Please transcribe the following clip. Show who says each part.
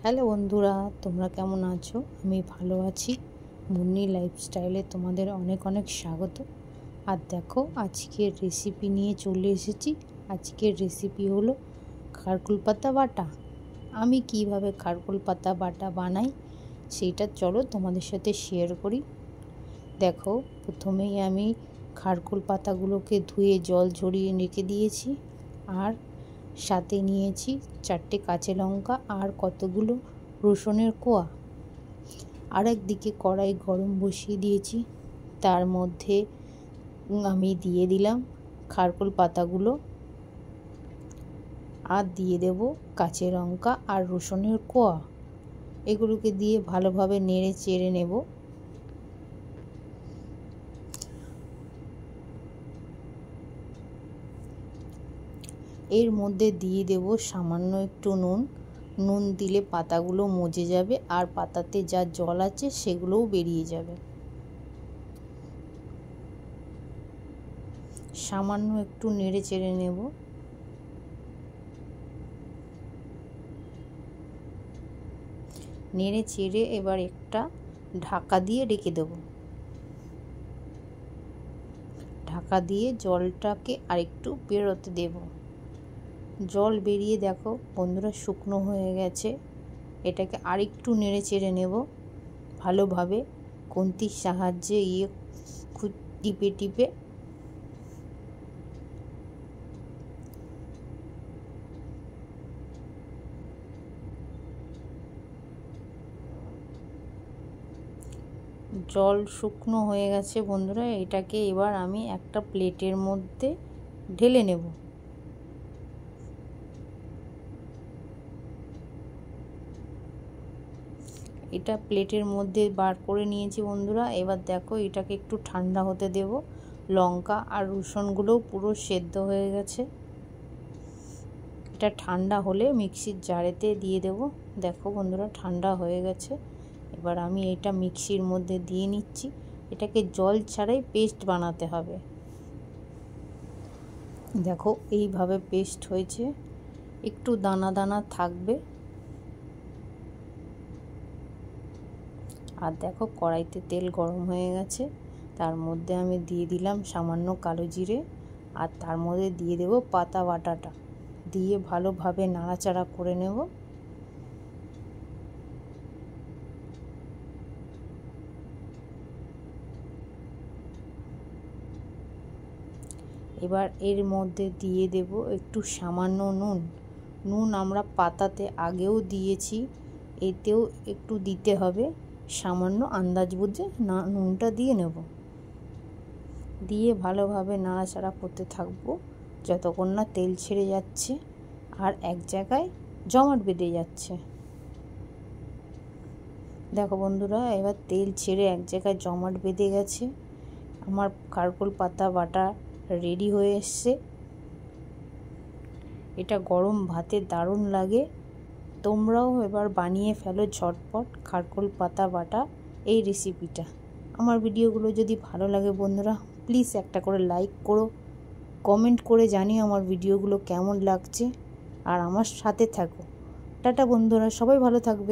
Speaker 1: Hello বন্ধুরা, তোমরা কেমন আছো? আমি ভালো আছি। মুন্নি লাইফস্টাইলে তোমাদের অনেক অনেক স্বাগত। আর দেখো, আজকের রেসিপি নিয়ে চলে এসেছি। আজকের রেসিপি হলো খারকুল পাতা বাটা। আমি কিভাবে খারকুল পাতা বাটা বানাই সেইটা চলো তোমাদের সাথে শেয়ার করি। দেখো, প্রথমেই আমি খারকুল পাতাগুলোকে ধুয়ে জল ঝরিয়ে রেখে দিয়েছি, আর সাথে নিয়েছি 4টে কাঁচা লঙ্কা আর কতগুলো রসুনের কোয়া। আর একদিকে কড়াই গরম বসিয়ে দিয়েছি, তার মধ্যে আমি দিয়ে দিলাম খারকুল পাতাগুলো আর দিয়ে দেব কাঁচা লঙ্কা আর রসুনের কোয়া। এগুলোকে দিয়ে ভালোভাবে নেড়ে চেড়ে নেব। এর মধ্যে দিয়ে দেব সামান্য একটু নুন। নুন দিলে পাতাগুলো মজে যাবে আর পাতাতে যা জল আছে সেগুলোও বেরিয়ে যাবে। সামান্য একটু নেড়ে চেড়ে নেব। নেড়ে চেড়ে এবার একটা ঢাকা দিয়ে রেখে দেব। ঢাকা দিয়ে জলটাকে আরেকটু বেরোতে দেব। জল বেরিয়ে দেখো বন্ধুরা শুকনো হয়ে গেছে। এটাকে আরেকটু নেড়ে চেড়ে নেব ভালোভাবে, খুন্তির সাহায্যে টিপে টিপে। জল শুকনো হয়ে গেছে বন্ধুরা। এটাকে এবার আমি একটা প্লেটের মধ্যে ঢেলে নেব। এটা প্লেটের মধ্যে বার করে নিয়েছি বন্ধুরা। এবার দেখো, এটাকে একটু ঠান্ডা হতে দেব। লঙ্কা আর রসুনগুলোও পুরো সেদ্ধ হয়ে গেছে। এটা ঠান্ডা হলে মিক্সির জারেতে দিয়ে দেব। দেখো বন্ধুরা, ঠান্ডা হয়ে গেছে। এবার আমি এটা মিক্সির মধ্যে দিয়ে নিচ্ছি। এটাকে জল ছাড়াই পেস্ট বানাতে হবে। দেখো এইভাবে পেস্ট হয়েছে, একটু দানা দানা থাকবে। আর দেখো, কড়াইতে তেল গরম হয়ে গেছে, তার মধ্যে আমি দিয়ে দিলাম সামান্য কালো জিরে, আর তার মধ্যে দিয়ে দেব পাতা বাটাটা। দিয়ে ভালোভাবে নাড়াচাড়া করে নেব। এবার এর মধ্যে দিয়ে দেব একটু সামান্য নুন। নুন আমরা পাতাতে আগেও দিয়েছি, এতেও একটু দিতে হবে। সামান্য আন্দাজ বুঝে নুনটা দিয়ে নেব। দিয়ে ভালোভাবে নাড়াচাড়া করতে থাকবো যতক্ষণ না তেল ছেড়ে যাচ্ছে আর এক জায়গায় জমাট বেঁধে যাচ্ছে। দেখো বন্ধুরা, এবার তেল ছেড়ে এক জায়গায় জমাট বেঁধে গেছে। আমার খারকুল পাতা বাটা রেডি হয়ে এসছে। এটা গরম ভাতে দারুণ লাগে। তোমরাও এবার বানিয়ে ফেলো ঝটপট খারকুল পাতা বাটা এই রেসিপিটা। আমার ভিডিওগুলো যদি ভালো লাগে বন্ধুরা, প্লিজ একটা করে লাইক করো, কমেন্ট করে জানিও আমার ভিডিওগুলো কেমন লাগছে, আর আমার সাথে থাকো। টাটা বন্ধুরা, সবাই ভালো থাকবে।